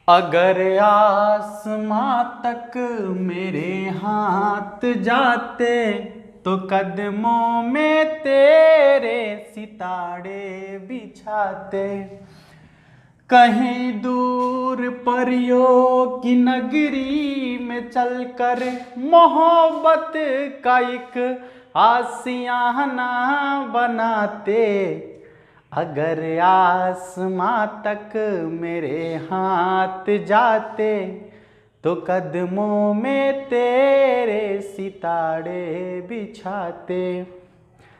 अगर आसमां तक मेरे हाथ जाते तो कदमों में तेरे सितारे बिछाते। कहीं दूर परियों की नगरी में चलकर मोहब्बत का एक आशियाना बनाते। अगर आसमां तक मेरे हाथ जाते तो कदमों में तेरे सितारे बिछाते।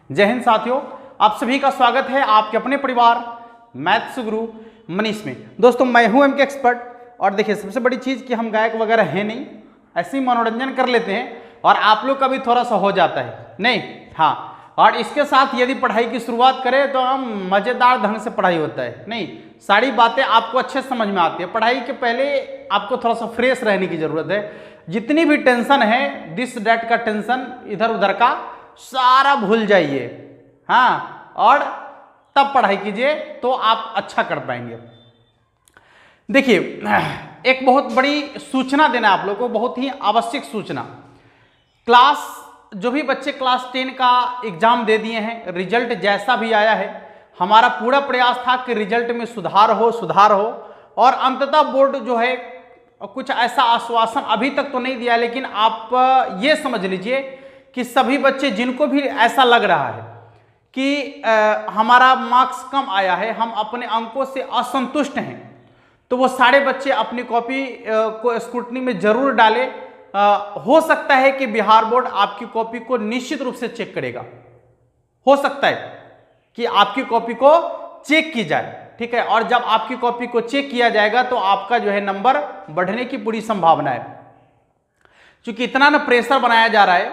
जय हिंद साथियों, आप सभी का स्वागत है आपके अपने परिवार मैथ्स गुरु मनीष में। दोस्तों मैं हूं एमके एक्सपर्ट और देखिए सबसे बड़ी चीज़ कि हम गायक वगैरह हैं नहीं, ऐसे ही मनोरंजन कर लेते हैं और आप लोग का भी थोड़ा सा हो जाता है नहीं। हाँ, और इसके साथ यदि पढ़ाई की शुरुआत करें तो हम मज़ेदार ढंग से पढ़ाई होता है नहीं, सारी बातें आपको अच्छे समझ में आती है। पढ़ाई के पहले आपको थोड़ा सा फ्रेश रहने की ज़रूरत है। जितनी भी टेंशन है, दिस डैट का टेंशन, इधर उधर का सारा भूल जाइए। हाँ, और तब पढ़ाई कीजिए तो आप अच्छा कर पाएंगे। देखिए एक बहुत बड़ी सूचना देना आप लोगों को, बहुत ही आवश्यक सूचना। जो भी बच्चे क्लास 10 का एग्जाम दे दिए हैं, रिजल्ट जैसा भी आया है, हमारा पूरा प्रयास था कि रिजल्ट में सुधार हो और अंततः बोर्ड जो है कुछ ऐसा आश्वासन अभी तक तो नहीं दिया, लेकिन आप ये समझ लीजिए कि सभी बच्चे जिनको भी ऐसा लग रहा है कि हमारा मार्क्स कम आया है, हम अपने अंकों से असंतुष्ट हैं, तो वो सारे बच्चे अपनी कॉपी को स्क्रूटनी में जरूर डालें। हो सकता है कि बिहार बोर्ड आपकी कॉपी को निश्चित रूप से चेक करेगा, हो सकता है कि आपकी कॉपी को चेक की जाए, ठीक है। और जब आपकी कॉपी को चेक किया जाएगा तो आपका जो है नंबर बढ़ने की पूरी संभावना है। क्योंकि इतना ना प्रेशर बनाया जा रहा है,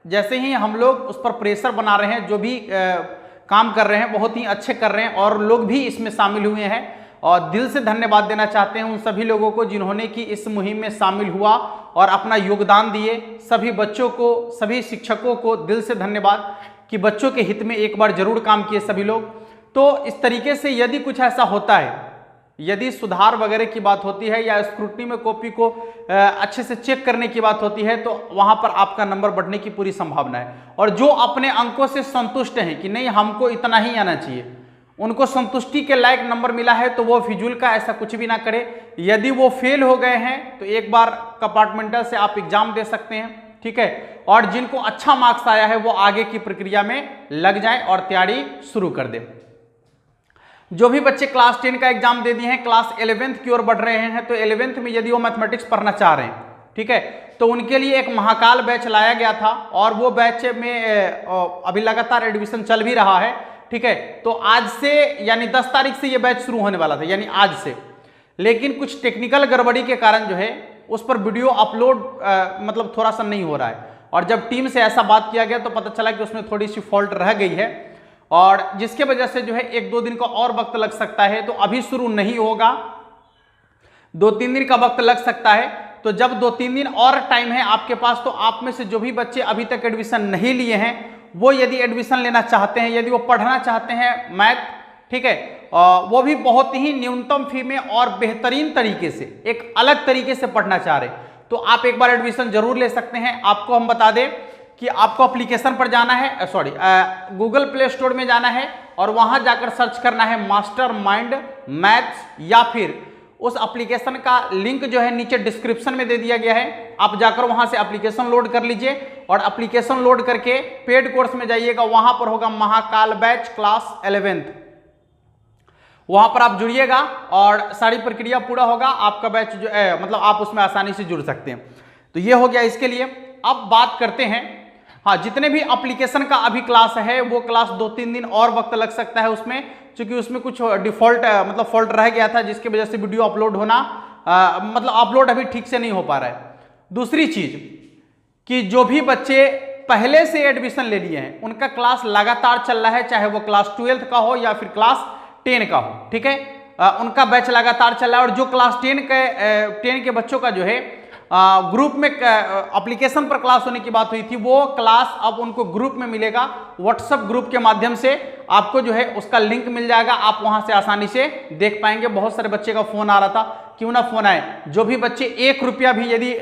जैसे ही हम लोग उस पर प्रेशर बना रहे हैं, जो भी काम कर रहे हैं बहुत ही अच्छे कर रहे हैं और लोग भी इसमें शामिल हुए हैं। और दिल से धन्यवाद देना चाहते हैं उन सभी लोगों को जिन्होंने कि इस मुहिम में शामिल हुआ और अपना योगदान दिए। सभी बच्चों को, सभी शिक्षकों को दिल से धन्यवाद कि बच्चों के हित में एक बार जरूर काम किए सभी लोग। तो इस तरीके से यदि कुछ ऐसा होता है, यदि सुधार वगैरह की बात होती है या स्क्रूटनी में कॉपी को अच्छे से चेक करने की बात होती है, तो वहां पर आपका नंबर बढ़ने की पूरी संभावना है। और जो अपने अंकों से संतुष्ट हैं कि नहीं हमको इतना ही आना चाहिए, उनको संतुष्टि के लायक नंबर मिला है, तो वो फिजूल का ऐसा कुछ भी ना करे। यदि वो फेल हो गए हैं तो एक बार कंपार्टमेंटल से आप एग्जाम दे सकते हैं, ठीक है। और जिनको अच्छा मार्क्स आया है वो आगे की प्रक्रिया में लग जाएं और तैयारी शुरू कर दें। जो भी बच्चे क्लास 10 का एग्जाम दे दिए हैं, क्लास 11th की ओर बढ़ रहे हैं, तो 11th में यदि वो मैथमेटिक्स पढ़ना चाह रहे हैं, ठीक है, तो उनके लिए एक महाकाल बैच लाया गया था और वो बैच में अभी लगातार एडमिशन चल भी रहा है, ठीक है। तो आज से यानी 10 तारीख से ये बैच शुरू होने वाला था, यानी आज से, लेकिन कुछ टेक्निकल गड़बड़ी के कारण जो है उस पर वीडियो अपलोड मतलब थोड़ा सा नहीं हो रहा है। और जब टीम से ऐसा बात किया गया तो पता चला कि उसमें थोड़ी सी फॉल्ट रह गई है और जिसके वजह से जो है 1-2 दिन का और वक्त लग सकता है। तो अभी शुरू नहीं होगा, 2-3 दिन का वक्त लग सकता है। तो जब 2-3 दिन और टाइम है आपके पास, तो आप में से जो भी बच्चे अभी तक एडमिशन नहीं लिए हैं वो यदि एडमिशन लेना चाहते हैं, यदि वो पढ़ना चाहते हैं मैथ, ठीक है, वो भी बहुत ही न्यूनतम फी में और बेहतरीन तरीके से, एक अलग तरीके से पढ़ना चाह रहे, तो आप एक बार एडमिशन जरूर ले सकते हैं। आपको हम बता दें कि आपको एप्लीकेशन पर जाना है, गूगल प्ले स्टोर में जाना है और वहां जाकर सर्च करना है मास्टर माइंड मैथ्स, या फिर उस एप्लीकेशन का लिंक जो है नीचे डिस्क्रिप्शन में दे दिया गया है, आप जाकर वहां से एप्लीकेशन लोड कर लीजिए और एप्लीकेशन लोड करके पेड कोर्स में जाइएगा। वहां पर होगा महाकाल बैच क्लास 11th, वहां पर आप जुड़िएगा और सारी प्रक्रिया पूरा होगा, आपका बैच जो है मतलब आप उसमें आसानी से जुड़ सकते हैं। तो ये हो गया इसके लिए। अब बात करते हैं, हाँ, जितने भी एप्लीकेशन का अभी क्लास है वो क्लास 2-3 दिन और वक्त लग सकता है उसमें, क्योंकि उसमें कुछ डिफॉल्ट मतलब फॉल्ट रह गया था जिसकी वजह से वीडियो अपलोड होना मतलब अपलोड अभी ठीक से नहीं हो पा रहा है। दूसरी चीज कि जो भी बच्चे पहले से एडमिशन ले लिए हैं उनका क्लास लगातार चल रहा है, चाहे वो क्लास 12th का हो या फिर क्लास 10 का हो, ठीक है, उनका बैच लगातार चल रहा है। और जो क्लास 10 के बच्चों का जो है ग्रुप में एप्लीकेशन पर क्लास होने की बात हुई थी, वो क्लास अब उनको ग्रुप में मिलेगा, व्हाट्सएप ग्रुप के माध्यम से आपको जो है उसका लिंक मिल जाएगा, आप वहां से आसानी से देख पाएंगे। बहुत सारे बच्चे का फोन आ रहा था क्यों ना फोन आए। जो भी बच्चे 1 रुपया भी यदि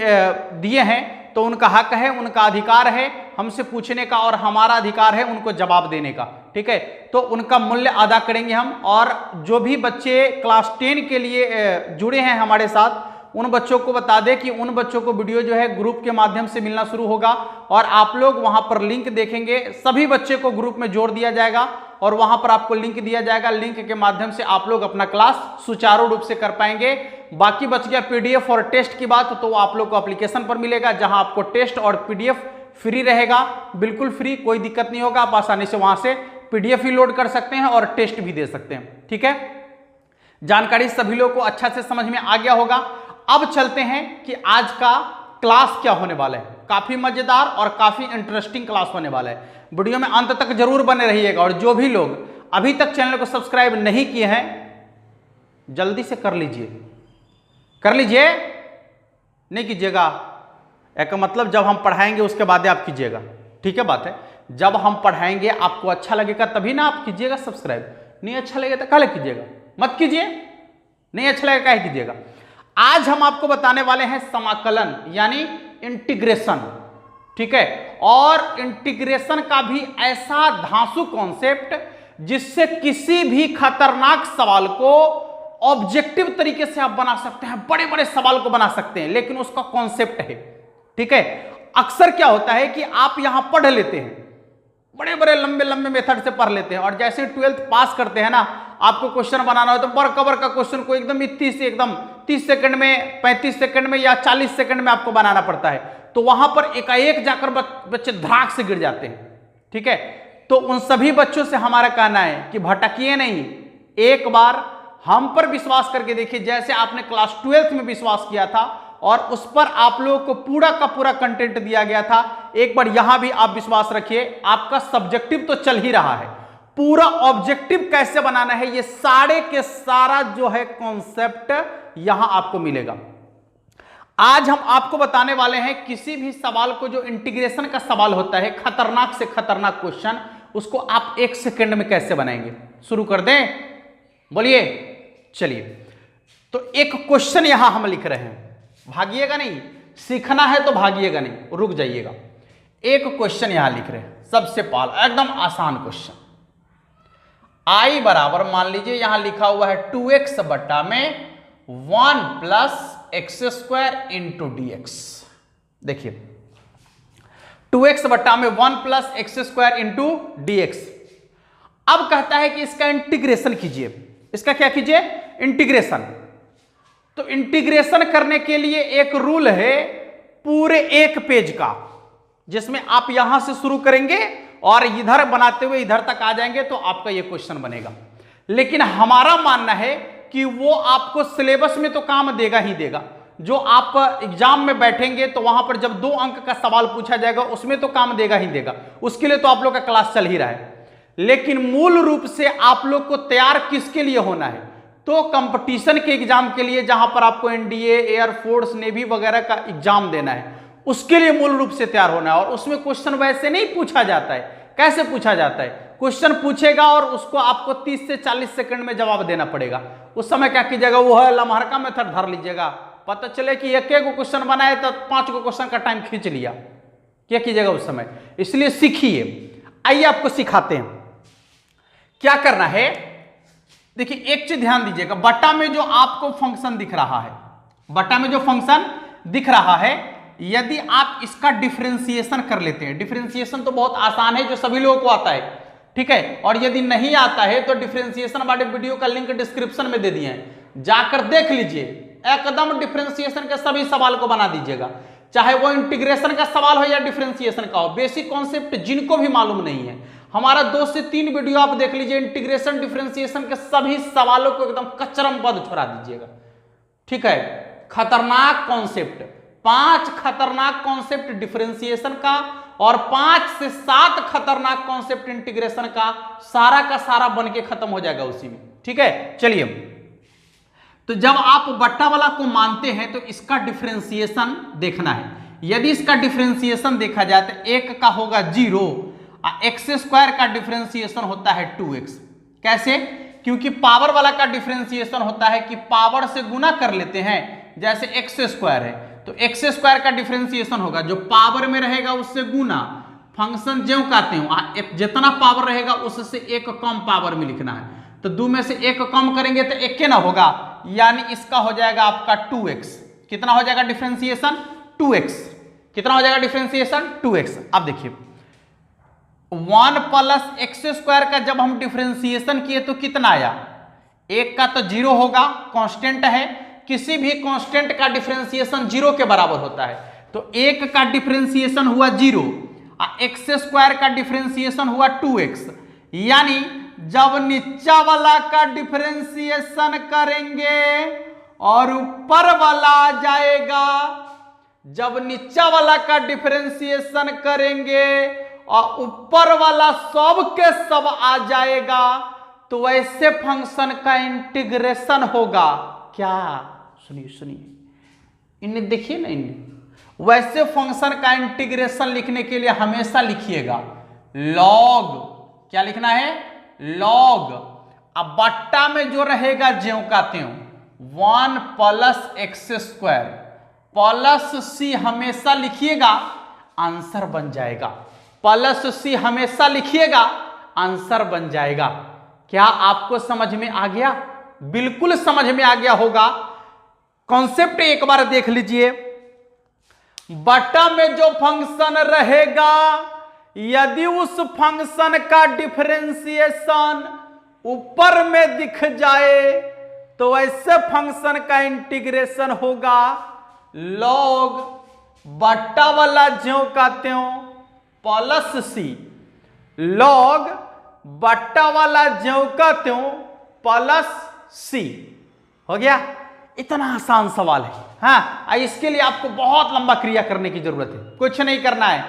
दिए हैं तो उनका हक है, उनका अधिकार है हमसे पूछने का, और हमारा अधिकार है उनको जवाब देने का। ठीक है, तो उनका मूल्य अदा करेंगे हम। और जो भी बच्चे क्लास 10 के लिए जुड़े हैं हमारे साथ, उन बच्चों को बता दें कि उन बच्चों को वीडियो जो है ग्रुप के माध्यम से मिलना शुरू होगा, और आप लोग वहां पर लिंक देखेंगे। सभी बच्चे को ग्रुप में जोड़ दिया जाएगा और वहां पर आपको लिंक दिया जाएगा। लिंक के माध्यम से आप लोग अपना क्लास सुचारू रूप से कर पाएंगे। बाकी बच गया पीडीएफ और टेस्ट की बात, तो आप लोग को एप्लीकेशन पर मिलेगा, जहां आपको टेस्ट और पीडीएफ फ्री रहेगा, बिल्कुल फ्री, कोई दिक्कत नहीं होगा। आप आसानी से वहां से पीडीएफ ही लोड कर सकते हैं और टेस्ट भी दे सकते हैं। ठीक है, जानकारी सभी लोग को अच्छा से समझ में आ गया होगा। अब चलते हैं कि आज का क्लास क्या होने वाला है। काफी मजेदार और काफी इंटरेस्टिंग क्लास होने वाला है। वीडियो में अंत तक जरूर बने रहिएगा, और जो भी लोग अभी तक चैनल को सब्सक्राइब नहीं किए हैं जल्दी से कर लीजिए। कर लीजिए, नहीं कीजिएगा एक मतलब जब हम पढ़ाएंगे उसके बाद आप कीजिएगा। ठीक है, बात है, जब हम पढ़ाएंगे आपको अच्छा लगेगा तभी ना आप कीजिएगा सब्सक्राइब। नहीं अच्छा लगेगा तो काहे कीजिएगा, मत कीजिए। नहीं अच्छा लगेगा काहे कीजिएगा। आज हम आपको बताने वाले हैं समाकलन यानी इंटीग्रेशन। ठीक है, और इंटीग्रेशन का भी ऐसा धांसू कॉन्सेप्ट जिससे किसी भी खतरनाक सवाल को ऑब्जेक्टिव तरीके से आप बना सकते हैं, बड़े बड़े सवाल को बना सकते हैं, लेकिन उसका कॉन्सेप्ट है। ठीक है, अक्सर क्या होता है कि आप यहां पढ़ लेते हैं, बड़े बड़े लंबे लंबे मेथड से पढ़ लेते हैं, और जैसे 12th पास करते हैं ना, आपको क्वेश्चन बनाना हो तो बरकबर का क्वेश्चन को एकदम 30 सेकंड में, 35 सेकंड में या 40 सेकंड में आपको बनाना पड़ता है। तो वहां पर एकाएक जाकर बच्चे धड़ाक से गिर जाते हैं। ठीक है, तो उन सभी बच्चों से हमारा कहना है कि भटकिए नहीं, एक बार हम पर विश्वास करके देखिए। जैसे आपने क्लास 12th में विश्वास किया था और उस पर आप लोगों को पूरा का पूरा कंटेंट दिया गया था, एक बार यहां भी आप विश्वास रखिए। आपका सब्जेक्टिव तो चल ही रहा है, पूरा ऑब्जेक्टिव कैसे बनाना है ये सारे के सारा जो है कॉन्सेप्ट यहां आपको मिलेगा। आज हम आपको बताने वाले हैं किसी भी सवाल को, जो इंटीग्रेशन का सवाल होता है, खतरनाक से खतरनाक क्वेश्चन, उसको आप 1 सेकंड में कैसे बनाएंगे। शुरू कर दें, बोलिए। चलिए, तो एक क्वेश्चन यहां हम लिख रहे हैं, भागिएगा नहीं, सीखना है तो भागिएगा नहीं, रुक जाइएगा। एक क्वेश्चन यहां लिख रहे हैं, सबसे पहला एकदम आसान क्वेश्चन। I बराबर मान लीजिए यहां लिखा हुआ है 2x बट्टा में 1 plus x square into D x. देखिए 2x बट्टा में 1 plus x square into D x. अब कहता है कि इसका इंटीग्रेशन कीजिए। इसका क्या कीजिए, इंटीग्रेशन। तो इंटीग्रेशन करने के लिए एक रूल है पूरे 1 पेज का, जिसमें आप यहां से शुरू करेंगे और इधर बनाते हुए इधर तक आ जाएंगे तो आपका ये क्वेश्चन बनेगा। लेकिन हमारा मानना है कि वो आपको सिलेबस में तो काम देगा ही देगा। जो आप एग्जाम में बैठेंगे तो वहां पर जब 2 अंक का सवाल पूछा जाएगा उसमें तो काम देगा ही देगा, उसके लिए तो आप लोग का क्लास चल ही रहा है। लेकिन मूल रूप से आप लोग को तैयार किसके लिए होना है, तो कंपटीशन के एग्जाम के लिए, जहां पर आपको एनडीए, एयरफोर्स, नेवी वगैरह का एग्जाम देना है, उसके लिए मूल रूप से तैयार होना है। और उसमें क्वेश्चन वैसे नहीं पूछा जाता है। कैसे पूछा जाता है, क्वेश्चन पूछेगा और उसको आपको 30 से 40 सेकंड में जवाब देना पड़ेगा। उस समय क्या कीजिएगा, वो है लम्हर का मेथड धर लीजिएगा। पता चले कि एक एक क्वेश्चन बनाए तो 5 को क्वेश्चन का टाइम खींच लिया, क्या कीजिएगा उस समय। इसलिए सीखिए। आइए आपको सिखाते हैं क्या करना है। देखिए एक चीज ध्यान दीजिएगा, बट्टा में जो आपको फंक्शन दिख रहा है, बट्टा में जो फंक्शन दिख रहा है, यदि आप इसका डिफरेंशिएशन कर लेते हैं, डिफरेंशिएशन तो बहुत आसान है, जो सभी लोगों को आता है, ठीक है। और यदि नहीं आता है तो डिफरेंशिएशन वाले वीडियो का लिंक डिस्क्रिप्शन में दे दिए हैं, जाकर देख लीजिए। एकदम डिफरेंशिएशन के सभी सवाल को बना दीजिएगा, चाहे वो इंटीग्रेशन का सवाल हो या डिफरेंशिएशन का हो। बेसिक कॉन्सेप्ट जिनको भी मालूम नहीं है, हमारा 2 से 3 वीडियो आप देख लीजिए, इंटीग्रेशन डिफरेंशिएशन के सभी सवालों को एकदम कचरमपद छोड़ा दीजिएगा, ठीक है। खतरनाक कॉन्सेप्ट, 5 खतरनाक कॉन्सेप्ट डिफरेंशिएशन का और 5 से 7 खतरनाक कॉन्सेप्ट इंटीग्रेशन का सारा बन के खत्म हो जाएगा उसी में, ठीक है। चलिए, तो जब आप बट्टा वाला को मानते हैं तो इसका डिफरेंशिएशन देखना है। यदि इसका डिफरेंशिएशन देखा जाए तो 1 का होगा 0, एक्स स्क्वायर का डिफरेंशिएशन होता है 2x। कैसे, क्योंकि पावर वाला का डिफरेंशिएशन होता है कि पावर से गुना कर लेते हैं, जैसे एक्स स्क्वायर है तो एक्स स्क्वायर का डिफरेंशिएशन होगा जो पावर में रहेगा उससे गुना, फंक्शन ज्यों कहते हो जितना पावर रहेगा उससे एक कम पावर में लिखना है, तो 2 में से 1 कम करेंगे तो 1 के ना होगा, यानी इसका हो जाएगा आपका 2x। कितना हो जाएगा डिफरेंशिएशन 2x, कितना हो जाएगा डिफरेंशिएशन 2x। अब देखिए 1 प्लस एक्स स्क्वायर का जब हम डिफरेंशिएशन किए तो कितना आया, 1 का तो 0 होगा, कांस्टेंट है, किसी भी कांस्टेंट का डिफरेंशिएशन 0 के बराबर होता है, तो 1 का डिफरेंशिएशन हुआ 0, एक्स स्क्वायर का डिफरेंशिएशन हुआ 2x, यानी जब नीचा वाला का डिफरेंशिएशन करेंगे और ऊपर वाला आ जाएगा, जब नीचा वाला का डिफरेंशिएशन करेंगे और ऊपर वाला सब के सब आ जाएगा, तो वैसे फंक्शन का इंटीग्रेशन होगा। क्या, सुनिए सुनिए, इन्हें देखिए ना, इन्हें वैसे फंक्शन का इंटीग्रेशन लिखने के लिए हमेशा लिखिएगा लॉग, क्या लिखना है लॉग, अब बट्टा में जो रहेगा ज्यों का त्यों 1 प्लस एक्स स्क्वायर प्लस सी हमेशा लिखिएगा, आंसर बन जाएगा, प्लस सी हमेशा लिखिएगा, आंसर बन जाएगा। क्या आपको समझ में आ गया? बिल्कुल समझ में आ गया होगा। कॉन्सेप्ट एक बार देख लीजिए, बटा में जो फंक्शन रहेगा यदि उस फंक्शन का डिफरेंशिएशन ऊपर में दिख जाए तो ऐसे फंक्शन का इंटीग्रेशन होगा लॉग बट्टा वाला ज्यों का त्यों प्लस सी, लॉग बट्टा वाला ज्यों का त्यों प्लस सी। हो गया? इतना आसान सवाल है। हाँ, इसके लिए आपको बहुत लंबा क्रिया करने की जरूरत है, कुछ नहीं करना है,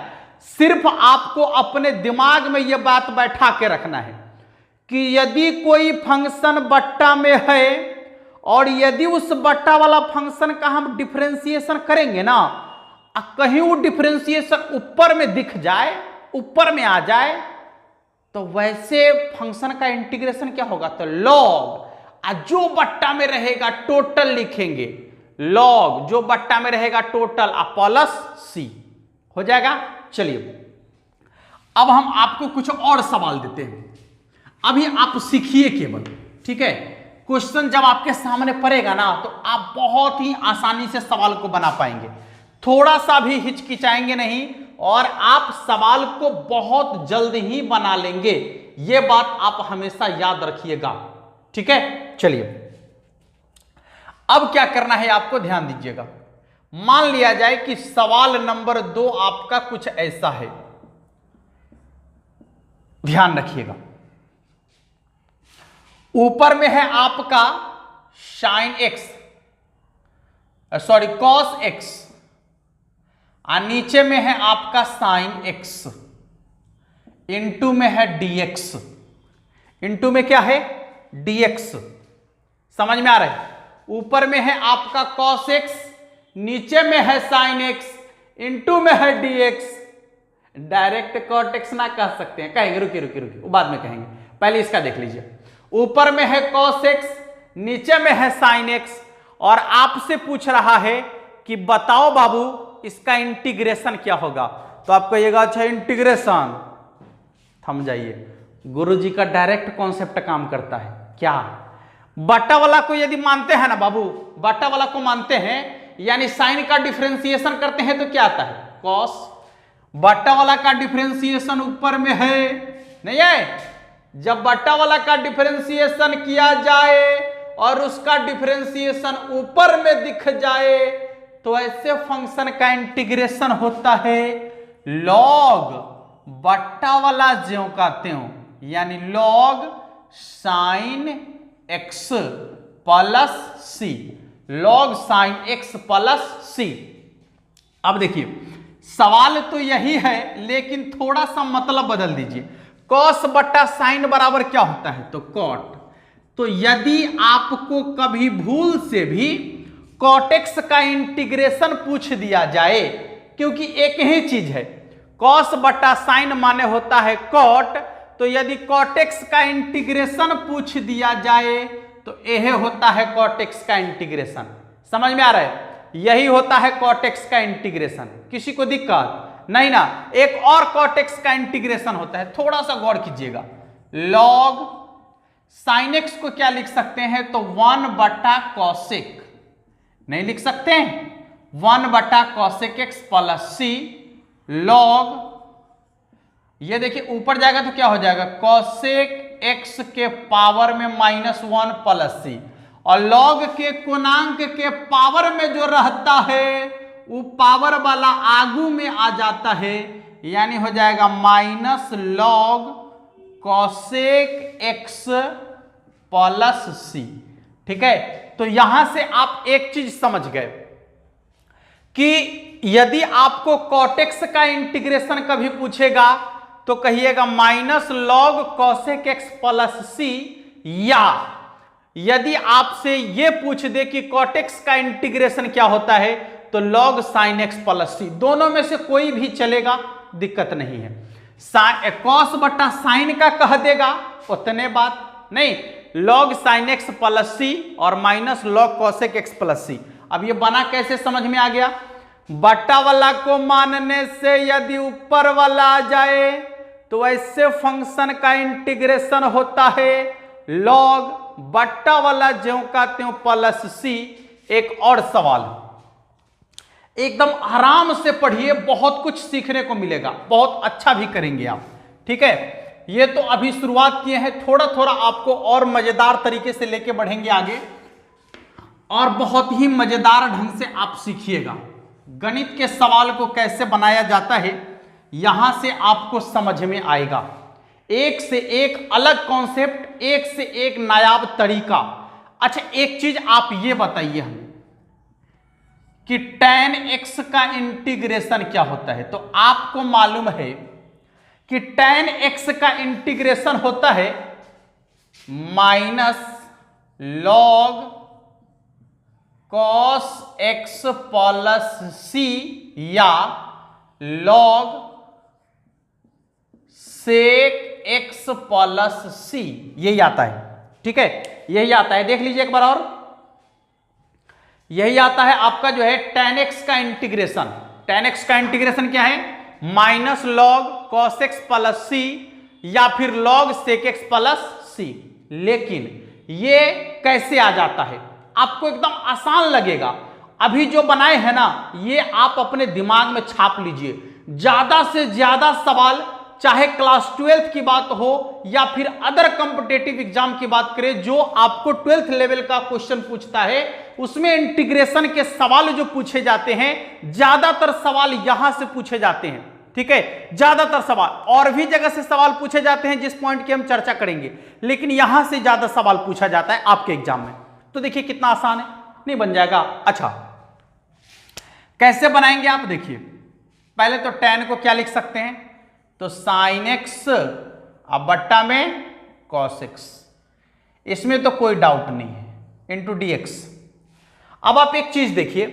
सिर्फ आपको अपने दिमाग में यह बात बैठा के रखना है कि यदि कोई फंक्शन बट्टा में है और यदि उस बट्टा वाला फंक्शन का हम डिफरेंशिएशन करेंगे ना, कहीं वो डिफरेंशिएशन ऊपर में दिख जाए, ऊपर में आ जाए, तो वैसे फंक्शन का इंटीग्रेशन क्या होगा, तो लॉग, जो बट्टा में रहेगा टोटल लिखेंगे लॉग, जो बट्टा में रहेगा टोटल प्लस सी। हो जाएगा? चलिए अब हम आपको कुछ और सवाल देते हैं, अभी आप सीखिए केवल, ठीक है? क्वेश्चन जब आपके सामने पड़ेगा ना तो आप बहुत ही आसानी से सवाल को बना पाएंगे, थोड़ा सा भी हिचकिचाएंगे नहीं और आप सवाल को बहुत जल्द ही बना लेंगे। यह बात आप हमेशा याद रखिएगा, ठीक है? चलिए अब क्या करना है आपको ध्यान दीजिएगा। मान लिया जाए कि सवाल नंबर 2 आपका कुछ ऐसा है, ध्यान रखिएगा। ऊपर में है आपका sine x, sorry cos x, और नीचे में है आपका साइन एक्स, इनटू में है डीएक्स, इनटू में क्या है डीएक्स। समझ में आ रहा है? ऊपर में है आपका कॉस एक्स, नीचे में है साइन एक्स, इनटू में है डीएक्स। डायरेक्ट कॉट एक्स ना कह सकते हैं, कहेंगे रुकिए रुकिए रुकिए, वो बाद में कहेंगे, पहले इसका देख लीजिए। ऊपर में है कॉस एक्स, नीचे में है साइन एक्स, और आपसे पूछ रहा है कि बताओ बाबू इसका इंटीग्रेशन क्या होगा, तो आप कहिएगा अच्छा इंटीग्रेशन। थम जाइए, गुरुजी का डायरेक्ट कॉन्सेप्ट काम करता है। क्या? बट्टा वाला को यदि मानते हैं ना बाबू, बट्टा वाला को मानते हैं, यानी साइन का डिफरेंशिएशन करते हैं तो क्या आता है कॉस। बट्टा वाला का डिफरेंशिएशन ऊपर में है, नहीं है? जब बट्टा वाला का डिफरेंशिएशन किया जाए और उसका डिफरेंशिएशन ऊपर में दिख जाए तो ऐसे फंक्शन का इंटीग्रेशन होता है लॉग बट्टा वाला ज्यों का त्यों, यानी लॉग साइन एक्स प्लस सी, लॉग साइन एक्स प्लस सी। अब देखिए सवाल तो यही है, लेकिन थोड़ा सा मतलब बदल दीजिए। कॉस बट्टा साइन बराबर क्या होता है, तो कॉट। तो यदि आपको कभी भूल से भी कॉट एक्स का इंटीग्रेशन पूछ दिया जाए, क्योंकि एक ही चीज है, कॉस बट्टा साइन माने होता है कॉट, तो यदि कॉटेक्स का इंटीग्रेशन पूछ दिया जाए तो यह होता है कॉटेक्स का इंटीग्रेशन। समझ में आ रहा है? यही होता है कॉटेक्स का इंटीग्रेशन। किसी को दिक्कत नहीं ना? एक और कॉटेक्स का इंटीग्रेशन होता है, थोड़ा सा गौर कीजिएगा। लॉग साइन एक्स को क्या लिख सकते हैं? तो 1/cosec नहीं लिख सकते हैं? 1/cosec x प्लस सी लॉग, ये देखिए ऊपर जाएगा तो क्या हो जाएगा? cosec x के पावर में -1 प्लस सी, और लॉग के कोणांक के पावर में जो रहता है वो पावर वाला आगू में आ जाता है, यानी हो जाएगा -log cosec x प्लस सी। ठीक है, तो यहां से आप एक चीज समझ गए कि यदि आपको कॉटेक्स का इंटीग्रेशन कभी पूछेगा तो कहिएगा -log cosec x प्लस सी, या यदि आपसे ये पूछ दे कि कॉटेक्स का इंटीग्रेशन क्या होता है तो log sin x प्लस सी। दोनों में से कोई भी चलेगा, दिक्कत नहीं है। cos बटा साइन का कह देगा उतने बात नहीं, log sin x प्लस सी और -log cosec x प्लस सी। अब ये बना कैसे समझ में आ गया? बटा वाला को मानने से यदि ऊपर वाला आ जाए तो ऐसे फंक्शन का इंटीग्रेशन होता है log बट्टा वाला ज्यों का त्यों प्लस सी। एक और सवाल, एकदम आराम से पढ़िए, बहुत कुछ सीखने को मिलेगा, बहुत अच्छा भी करेंगे आप। ठीक है, ये तो अभी शुरुआत किए हैं, थोड़ा थोड़ा आपको और मजेदार तरीके से लेके बढ़ेंगे आगे, और बहुत ही मजेदार ढंग से आप सीखिएगा। गणित के सवाल को कैसे बनाया जाता है यहां से आपको समझ में आएगा। एक से एक अलग कॉन्सेप्ट, एक से एक नायाब तरीका। अच्छा, एक चीज आप ये बताइए हमें कि tan x का इंटीग्रेशन क्या होता है? तो आपको मालूम है कि tan x का इंटीग्रेशन होता है -log cos x प्लस सी या log sec x प्लस सी, यही आता है। ठीक है, यही आता है, देख लीजिए एक बार और, यही आता है आपका जो है tan x का इंटीग्रेशन। tan x का इंटीग्रेशन क्या है? -log cos x प्लस सी या फिर log sec x प्लस सी। लेकिन ये कैसे आ जाता है? आपको एकदम आसान लगेगा। अभी जो बनाए हैं ना, ये आप अपने दिमाग में छाप लीजिए। ज्यादा से ज्यादा सवाल, चाहे क्लास 12th की बात हो या फिर अदर कॉम्पिटिटिव एग्जाम की बात करें, जो आपको 12th लेवल का क्वेश्चन पूछता है उसमें इंटीग्रेशन के सवाल जो पूछे जाते हैं, ज्यादातर सवाल यहां से पूछे जाते हैं। ठीक है, ज्यादातर सवाल, और भी जगह से सवाल पूछे जाते हैं जिस पॉइंट की हम चर्चा करेंगे, लेकिन यहां से ज्यादा सवाल पूछा जाता है आपके एग्जाम में। तो देखिए कितना आसान है, नहीं बन जाएगा? अच्छा, कैसे बनाएंगे आप देखिए। पहले तो tan को क्या लिख सकते हैं? तो sin x अब बट्टा में cos x, इसमें तो कोई डाउट नहीं है, इंटू dx। अब आप एक चीज देखिए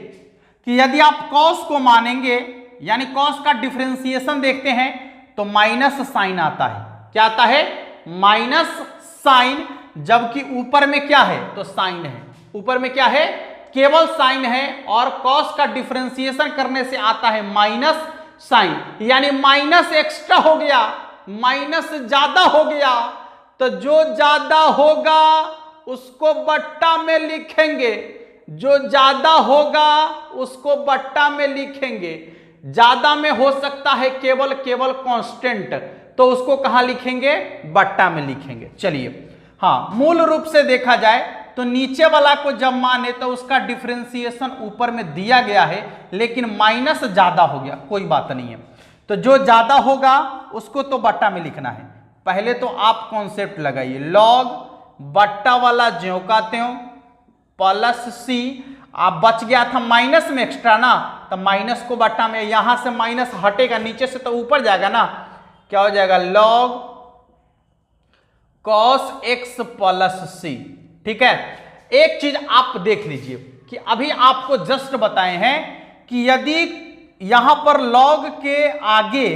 कि यदि आप cos को मानेंगे, यानी cos का डिफरेंशिएशन देखते हैं तो माइनस साइन आता है। क्या आता है? माइनस साइन, जबकि ऊपर में क्या है? तो साइन है। ऊपर में क्या है? केवल साइन है, और cos का डिफरेंशिएशन करने से आता है माइनस साइन, यानी माइनस एक्स्ट्रा हो गया, माइनस ज्यादा हो गया। तो जो ज्यादा होगा उसको बट्टा में लिखेंगे, जो ज्यादा होगा उसको बट्टा में लिखेंगे। ज्यादा में हो सकता है केवल कांस्टेंट, तो उसको कहां लिखेंगे? बट्टा में लिखेंगे। चलिए, हाँ, मूल रूप से देखा जाए तो नीचे वाला को जब माने तो उसका डिफरेंशिएशन ऊपर में दिया गया है, लेकिन माइनस ज्यादा हो गया, कोई बात नहीं है। तो जो ज्यादा होगा उसको तो बट्टा में लिखना है। पहले तो आप कॉन्सेप्ट लगाइए, लॉग बट्टा वाला ज्यों का त्यों प्लस सी। आप बच गया था माइनस में एक्स्ट्रा ना, तो माइनस को बट्टा में, यहां से माइनस हटेगा, नीचे से तो ऊपर जाएगा ना, क्या हो जाएगा? लॉग cos x प्लस सी। ठीक है, एक चीज आप देख लीजिए कि अभी आपको जस्ट बताए हैं कि यदि यहां पर log के आगे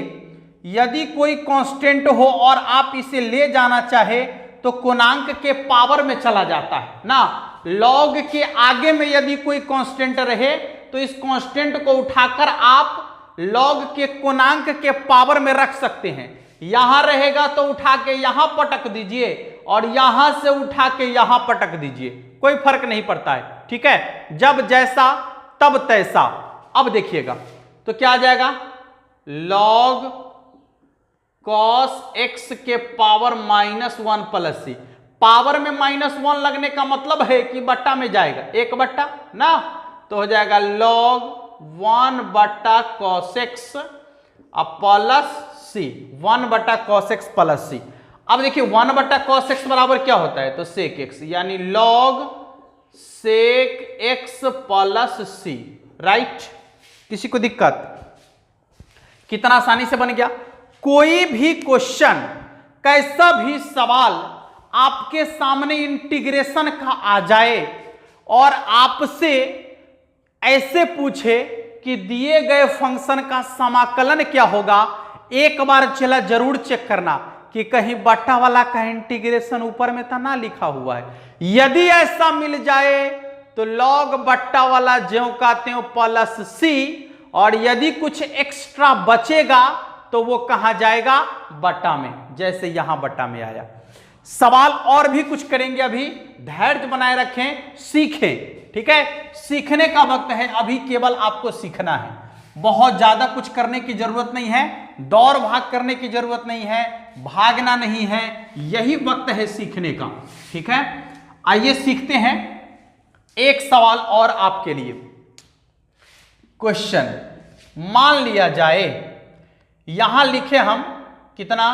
यदि कोई कांस्टेंट हो और आप इसे ले जाना चाहे तो कोणांक के पावर में चला जाता है ना। लॉग के आगे में यदि कोई कांस्टेंट रहे तो इस कांस्टेंट को उठाकर आप लॉग के कोणांक के पावर में रख सकते हैं। यहां रहेगा तो उठा के यहां पटक दीजिए और यहां से उठा के यहां पटक दीजिए, कोई फर्क नहीं पड़ता है, ठीक है। जब जैसा तब तैसा। अब देखिएगा तो क्या आ जाएगा, लॉग कॉस एक्स के पावर -1 प्लस सी। पावर में -1 लगने का मतलब है कि बट्टा में जाएगा, 1 बट्टा ना, तो हो जाएगा log 1 बट्टा cos x प्लस सी, 1 बट्टा cos x प्लस सी। अब देखिए 1 बट्टा cos x बराबर क्या होता है, तो sec x, यानी log sec x plus C, right. किसी को दिक्कत? कितना आसानी से बन गया। कोई भी क्वेश्चन, कैसा भी सवाल आपके सामने इंटीग्रेशन का आ जाए और आपसे ऐसे पूछे कि दिए गए फंक्शन का समाकलन क्या होगा, एक बार चला जरूर चेक करना कि कहीं बट्टा वाला का इंटीग्रेशन ऊपर में तो ना लिखा हुआ है। यदि ऐसा मिल जाए तो लॉग बट्टा वाला ज्यों का त्यों प्लस सी, और यदि कुछ एक्स्ट्रा बचेगा तो वो कहां जाएगा, बट्टा में, जैसे यहां बट्टा में आया। सवाल और भी कुछ करेंगे, अभी धैर्य बनाए रखें, सीखें, ठीक है। सीखने का वक्त है, अभी केवल आपको सीखना है, बहुत ज्यादा कुछ करने की जरूरत नहीं है, दौड़ भाग करने की जरूरत नहीं है, भागना नहीं है, यही वक्त है सीखने का, ठीक है। आइए सीखते हैं। एक सवाल और आपके लिए। क्वेश्चन मान लिया जाए, यहां लिखे हम कितना,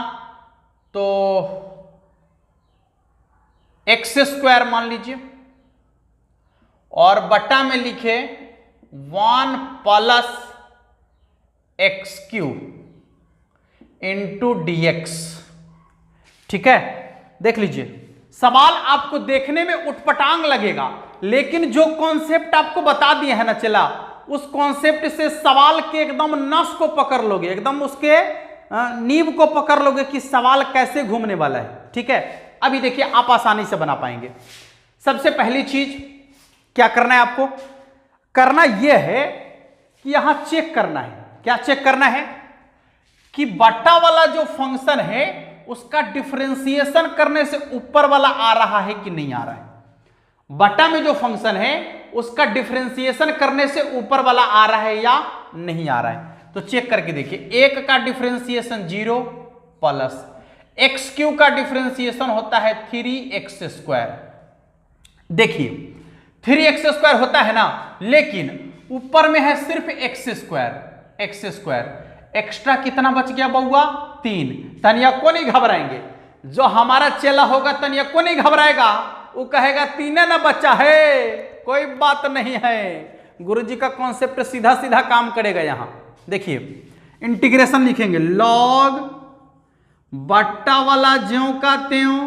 तो x² मान लीजिए, और बट्टा में लिखे 1 प्लस x³ इंटू dx, ठीक है। देख लीजिए, सवाल आपको देखने में उटपटांग लगेगा, लेकिन जो कॉन्सेप्ट आपको बता दिए है ना चला, उस कॉन्सेप्ट से सवाल के एकदम नस को पकड़ लोगे, एकदम उसके नींव को पकड़ लोगे कि सवाल कैसे घूमने वाला है, ठीक है। अभी देखिए आप आसानी से बना पाएंगे। सबसे पहली चीज क्या करना है आपको, करना यह है कि यहां चेक करना है। क्या चेक करना है कि बट्टा वाला जो फंक्शन है उसका डिफरेंशिएशन करने से ऊपर वाला आ रहा है कि नहीं आ रहा है। बट्टा में जो फंक्शन है उसका डिफरेंशिएशन करने से ऊपर वाला आ रहा है या नहीं आ रहा है, तो चेक करके देखिए। 1 का डिफरेंशिएशन 0 प्लस x³ का डिफरेंशिएशन होता है 3x²। देखिए 3x² होता है ना, लेकिन ऊपर में है सिर्फ x²। एक्स्ट्रा कितना बच गया बउआ, 3। तनिया को नहीं घबराएंगे, जो हमारा चेला होगा तनिया को नहीं घबराएगा, वो कहेगा 3 ना बच्चा है, कोई बात नहीं है। गुरुजी का कॉन्सेप्ट सीधा सीधा काम करेगा। यहां देखिए इंटीग्रेशन लिखेंगे, लॉग बट्टा वाला ज्यों का त्यों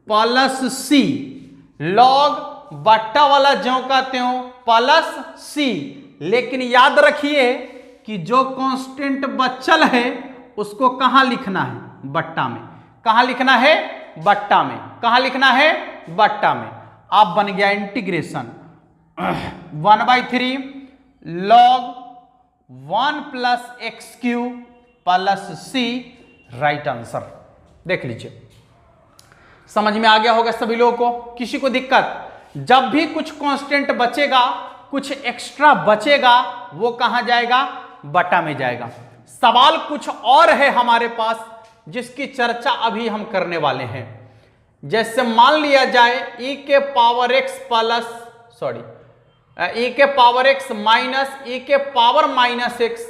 प्लस सी, लॉग बट्टा वाला ज्यों का त्यों प्लस सी। लेकिन याद रखिए कि जो कांस्टेंट बचल है उसको कहां लिखना है, बट्टा में। कहां लिखना है, बट्टा में। कहां लिखना है, बट्टा में। अब बन गया integration 1/3 log 1 plus x³ plus C, right answer. देख लीजिए समझ में आ गया होगा सभी लोगों को। किसी को दिक्कत? जब भी कुछ कांस्टेंट बचेगा, कुछ एक्स्ट्रा बचेगा, वो कहां जाएगा, बट्टा में जाएगा। सवाल कुछ और है हमारे पास जिसकी चर्चा अभी हम करने वाले हैं। जैसे मान लिया जाए e के पावर x प्लस e के पावर x माइनस e के पावर माइनस x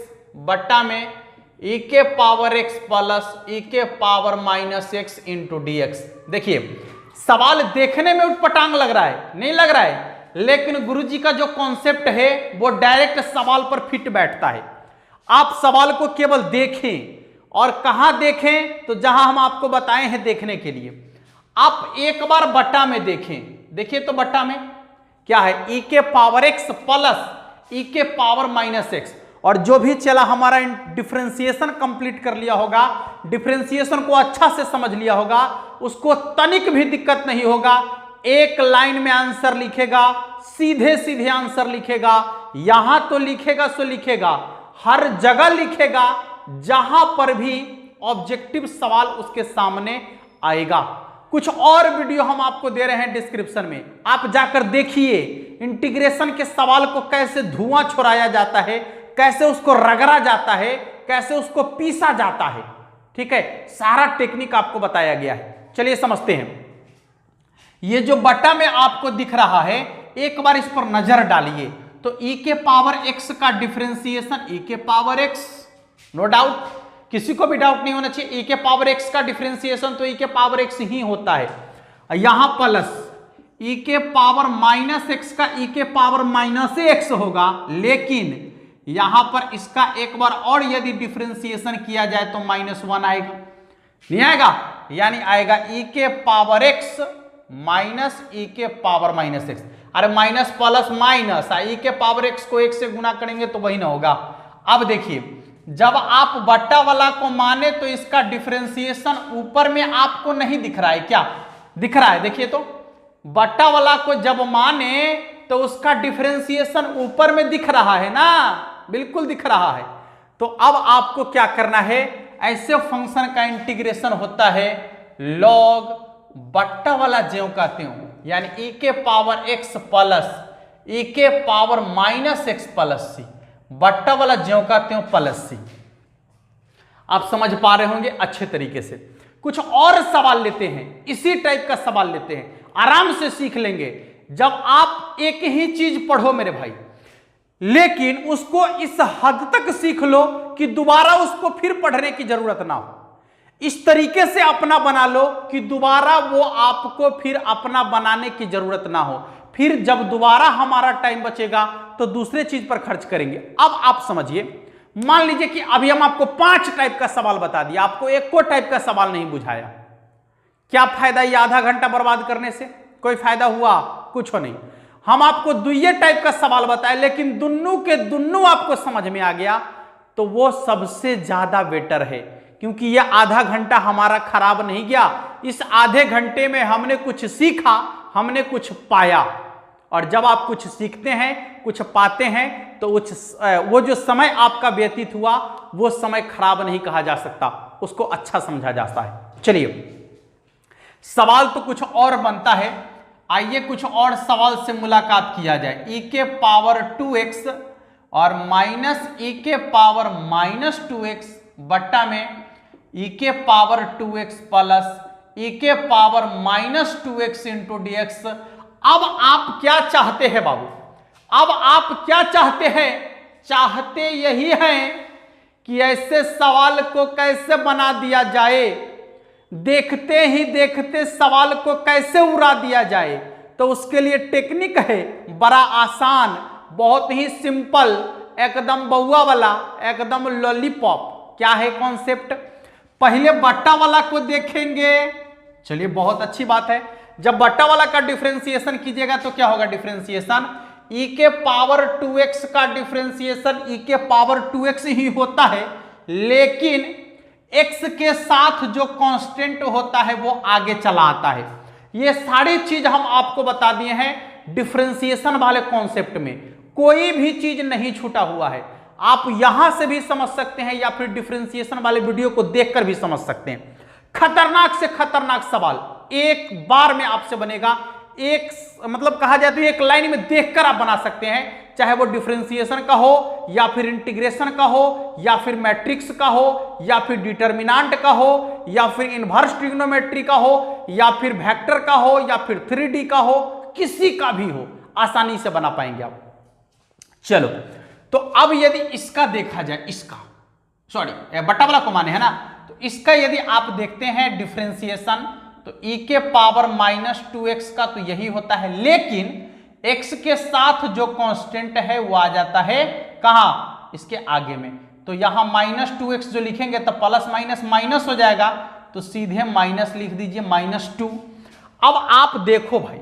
बट्टा में e के पावर x प्लस e के power minus x into dx। देखिए सवाल देखने में उटपटांग लग रहा है, नहीं लग रहा है, लेकिन गुरुजी का जो कॉन्सेप्ट है वो डायरेक्ट सवाल पर फिट बैठता है। आप सवाल को केवल देखें, और कहां देखें, तो जहां हम आपको बताए हैं देखने के लिए। आप एक बार बट्टा में देखें, देखिए तो बट्टा में क्या है, e के पावर x प्लस e के पावर माइनस x, और जो भी चला हमारा डिफरेंशिएशन कंप्लीट कर लिया होगा, डिफरेंशिएशन को अच्छा से समझ लिया होगा, उसको तनिक भी दिक्कत नहीं होगा। एक लाइन में आंसर लिखेगा, सीधे सीधे आंसर लिखेगा, यहां तो लिखेगा सो लिखेगा, हर जगह लिखेगा जहां पर भी ऑब्जेक्टिव सवाल उसके सामने आएगा। कुछ और वीडियो हम आपको दे रहे हैं डिस्क्रिप्शन में, आप जाकर देखिए इंटीग्रेशन के सवाल को कैसे धुआं छोड़ाया जाता है, कैसे उसको रगड़ा जाता है, कैसे उसको पीसा जाता है। ठीक है, सारा टेक्निक आपको बताया गया है। चलिए समझते हैं। ये जो बटा में आपको दिख रहा है, एक बार इस पर नजर डालिए तो e के पावर x का डिफरेंशिएशन e के पावर x, नो डाउट, किसी को भी डाउट नहीं होना चाहिए, e के पावर x का डिफरेंशिएशन तो e के पावर x ही होता है। यहां प्लस e के पावर माइनस x का e के पावर माइनस x होगा, लेकिन यहां पर इसका एक बार और यदि डिफरेंशिएशन किया जाए तो -1 आएगा, नहीं आएगा? यानी आएगा e के पावर x माइनस e के पावर माइनस x। अरे माइनस प्लस माइनस, e के पावर x को 1 से गुना करेंगे तो वही ना होगा। अब देखिए, जब आप बट्टा वाला को माने तो इसका डिफरेंशिएशन ऊपर में आपको नहीं दिख रहा है, क्या दिख रहा है? देखिए तो बट्टा वाला को जब माने तो उसका डिफरेंशिएशन ऊपर में दिख रहा है ना, बिल्कुल दिख रहा है। तो अब आपको क्या करना है, ऐसे फंक्शन का इंटीग्रेशन होता है लॉग बट्टा वाला ज्यों का त्यों, यानी e के पावर x प्लस e के पावर माइनस x प्लस सी, बट्टा वाला ज्यों का त्यों प्लस सी। आप समझ पा रहे होंगे अच्छे तरीके से। कुछ और सवाल लेते हैं, इसी टाइप का सवाल लेते हैं, आराम से सीख लेंगे। जब आप एक ही चीज पढ़ो मेरे भाई, लेकिन उसको इस हद तक सीख लो कि दोबारा उसको फिर पढ़ने की जरूरत ना हो। इस तरीके से अपना बना लो कि दोबारा वो आपको फिर अपना बनाने की जरूरत ना हो। फिर जब दोबारा हमारा टाइम बचेगा तो दूसरे चीज पर खर्च करेंगे। अब आप समझिए, मान लीजिए कि अभी हम आपको 5 टाइप का सवाल बता दिया, आपको एक को टाइप का सवाल नहीं बुझाया, क्या फायदा? ये आधा घंटा बर्बाद करने से कोई फायदा हुआ? कुछ नहीं। हम आपको दुइये टाइप का सवाल बताए, लेकिन दुन्नू के दुन्नू आपको समझ में आ गया तो वो सबसे ज्यादा बेटर है, क्योंकि ये आधा घंटा हमारा खराब नहीं गया। इस आधे घंटे में हमने कुछ सीखा, हमने कुछ पाया। और जब आप कुछ सीखते हैं, कुछ पाते हैं, तो वो जो समय आपका व्यतीत हुआ वो समय खराब नहीं कहा जा सकता, उसको अच्छा समझा जाता है। चलिए, सवाल तो कुछ और बनता है, आइए कुछ और सवाल से मुलाकात किया जाए। e के पावर 2x और माइनस e के पावर माइनस 2x बट्टा में e के पावर 2x प्लस e के power minus 2x into dx। अब आप क्या चाहते हैं बाबू? अब आप क्या चाहते हैं? चाहते यही हैं कि ऐसे सवाल को कैसे बना दिया जाए, देखते ही देखते सवाल को कैसे उड़ा दिया जाए। तो उसके लिए टेक्निक है बड़ा आसान, बहुत ही सिंपल, एकदम बउआ वाला, एकदम लॉलीपॉप। क्या है कॉन्सेप्ट? पहले बट्टा वाला को देखेंगे। चलिए, बहुत अच्छी बात है। जब बट्टा वाला का डिफरेंशिएशन कीजिएगा तो क्या होगा? डिफरेंशिएशन e के पावर 2x का डिफरेंशिएशन e के पावर 2x ही होता है, लेकिन x के साथ जो कांस्टेंट होता है वो आगे चला आता है। ये सारी चीज हम आपको बता दिए हैं डिफरेंशिएशन वाले कॉन्सेप्ट में, कोई भी चीज नहीं छूटा हुआ है। आप यहां से भी समझ सकते हैं या फिर डिफरेंशिएशन वाले वीडियो को देखकर भी समझ सकते हैं। खतरनाक से खतरनाक सवाल एक बार में आपसे बनेगा, एक मतलब कहा जाए तो एक लाइन में देखकर आप बना सकते हैं, चाहे वो डिफरेंशिएशन का हो या फिर इंटीग्रेशन का हो या फिर मैट्रिक्स का हो या फिर डिटर्मिनेंट का हो या फिर इनवर्स ट्रिग्नोमेट्री का हो या फिर वेक्टर का हो या फिर 3D का हो, किसी का भी हो, आसानी से बना पाएंगे आप। चलो, तो अब यदि इसका देखा जाए, इसका सॉरी बट्टा वाला को माने है ना, तो इसका यदि आप देखते हैं डिफरेंशिएशन तो e के पावर माइनस 2x का तो यही होता है, लेकिन x के साथ जो कांस्टेंट है वो आ जाता है कहां? इसके आगे में। तो यहां माइनस 2x जो लिखेंगे तो प्लस माइनस माइनस हो जाएगा, तो सीधे माइनस लिख दीजिए -2। अब आप देखो भाई,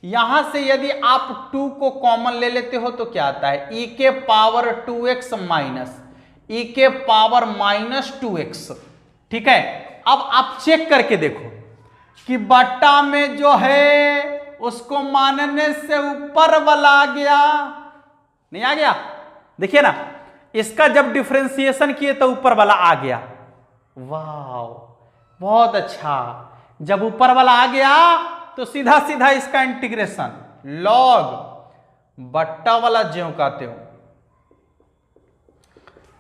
यहां से यदि आप 2 को कॉमन ले लेते हो तो क्या आता है, e के पावर 2x माइनस e के पावर माइनस 2x। ठीक है, अब आप चेक करके देखो कि बट्टा में जो है उसको मानने से ऊपर वाला आ गया, नहीं आ गया? देखिए ना, इसका जब डिफरेंशिएशन किए तो ऊपर वाला आ गया। वाह, बहुत अच्छा। जब ऊपर वाला आ गया तो सीधा सीधा इसका इंटीग्रेशन लॉग बट्टा वाला ज्यों काते हो,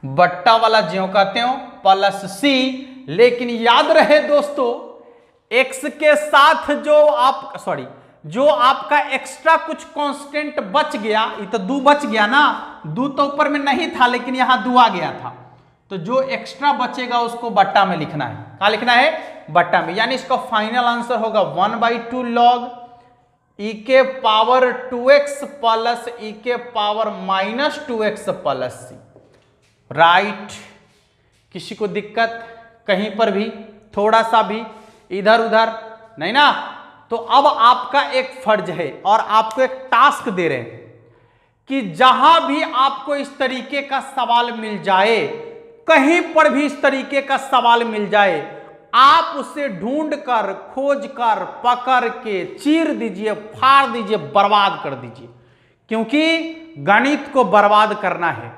बट्टा वाला ज्यों काते हो प्लस सी। लेकिन याद रहे दोस्तों, x के साथ जो आपका एक्स्ट्रा कुछ कांस्टेंट बच गया, ये तो 2 बच गया ना, 2 तो ऊपर में नहीं था लेकिन यहां 2 आ गया था, तो जो एक्स्ट्रा बचेगा उसको बट्टा में लिखना है। क्या लिखना है? बट्टा में। यानी इसका फाइनल आंसर होगा 1/2 log e के पावर 2x प्लस e के power minus 2x plus C. Right? किसी को दिक्कत कहीं पर भी थोड़ा सा भी इधर उधर नहीं ना? तो अब आपका एक फर्ज है और आपको एक टास्क दे रहे हैं कि जहां भी आपको इस तरीके का सवाल मिल जाए, कहीं पर भी इस तरीके का सवाल मिल जाए, आप उसे ढूंढ कर, खोज कर, पकड़ के चीर दीजिए, फाड़ दीजिए, बर्बाद कर दीजिए, क्योंकि गणित को बर्बाद करना है।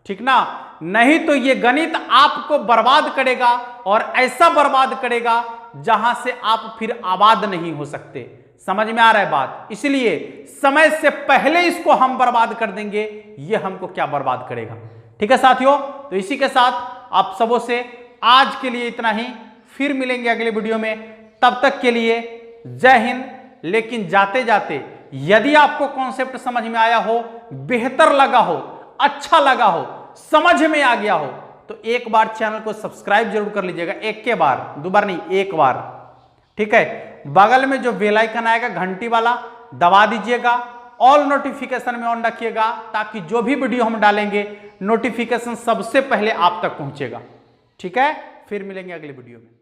ठीक ना? नहीं तो ये गणित आपको बर्बाद करेगा और ऐसा बर्बाद करेगा जहां से आप फिर आबाद नहीं हो सकते। समझ में आ रहा है बात? इसलिए समय से पहले इसको हम बर्बाद कर देंगे, ये हमको क्या बर्बाद करेगा। ठीक है साथियों, तो इसी के साथ आप सबों से आज के लिए इतना ही, फिर मिलेंगे अगले वीडियो में। तब तक के लिए जय हिंद। लेकिन जाते जाते यदि आपको कॉन्सेप्ट समझ में आया हो, बेहतर लगा हो, अच्छा लगा हो, समझ में आ गया हो, तो एक बार चैनल को सब्सक्राइब जरूर कर लीजिएगा। एक के बार, 2 बार नहीं, एक बार। ठीक है, बगल में जो बेल आइकन आएगा घंटी वाला दबा दीजिएगा, ऑल नोटिफिकेशन में ऑन रखिएगा, ताकि जो भी वीडियो हम डालेंगे नोटिफिकेशन सबसे पहले आप तक पहुंचेगा। ठीक है, फिर मिलेंगे अगले वीडियो में।